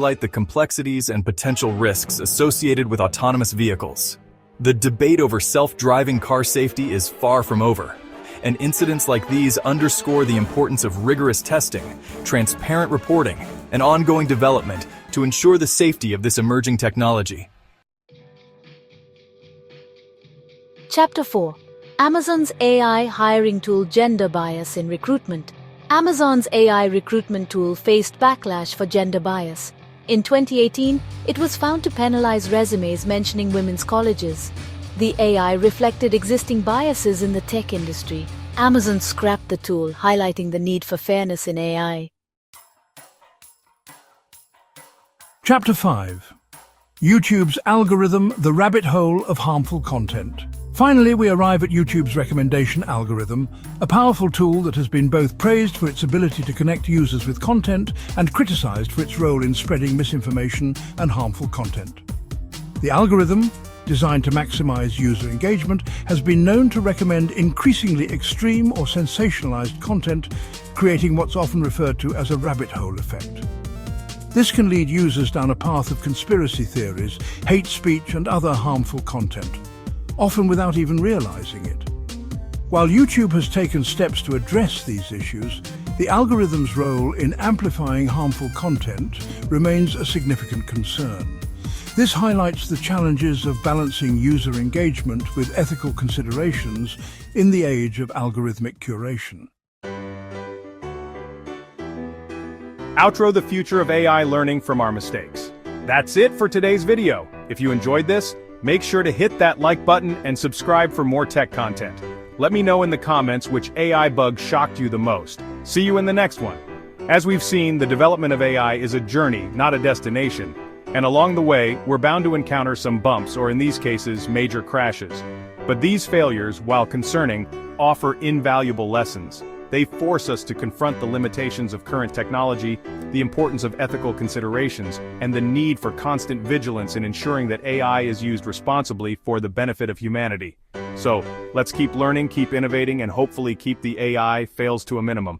highlight the complexities and potential risks associated with autonomous vehicles. The debate over self-driving car safety is far from over, and incidents like these underscore the importance of rigorous testing, transparent reporting, and ongoing development to ensure the safety of this emerging technology. Chapter 4. Amazon's AI hiring tool Gender Bias in Recruitment. Amazon's AI recruitment tool faced backlash for gender bias. In 2018, it was found to penalize resumes mentioning women's colleges. The AI reflected existing biases in the tech industry. Amazon scrapped the tool, highlighting the need for fairness in AI. Chapter 5. YouTube's algorithm, the rabbit hole of harmful content. Finally, we arrive at YouTube's recommendation algorithm, a powerful tool that has been both praised for its ability to connect users with content and criticized for its role in spreading misinformation and harmful content. The algorithm, designed to maximize user engagement, has been known to recommend increasingly extreme or sensationalized content, creating what's often referred to as a rabbit hole effect. This can lead users down a path of conspiracy theories, hate speech, and other harmful content, often without even realizing it. While YouTube has taken steps to address these issues, the algorithm's role in amplifying harmful content remains a significant concern. This highlights the challenges of balancing user engagement with ethical considerations in the age of algorithmic curation. Outro the future of AI learning from our mistakes. That's it for today's video. If you enjoyed this, make sure to hit that like button and subscribe for more tech content. Let me know in the comments which AI bug shocked you the most. See you in the next one. As we've seen, the development of AI is a journey, not a destination. And along the way, we're bound to encounter some bumps or in these cases, major crashes. But these failures, while concerning, offer invaluable lessons. They force us to confront the limitations of current technology, the importance of ethical considerations, and the need for constant vigilance in ensuring that AI is used responsibly for the benefit of humanity. So, let's keep learning, keep innovating, and hopefully keep the AI fails to a minimum.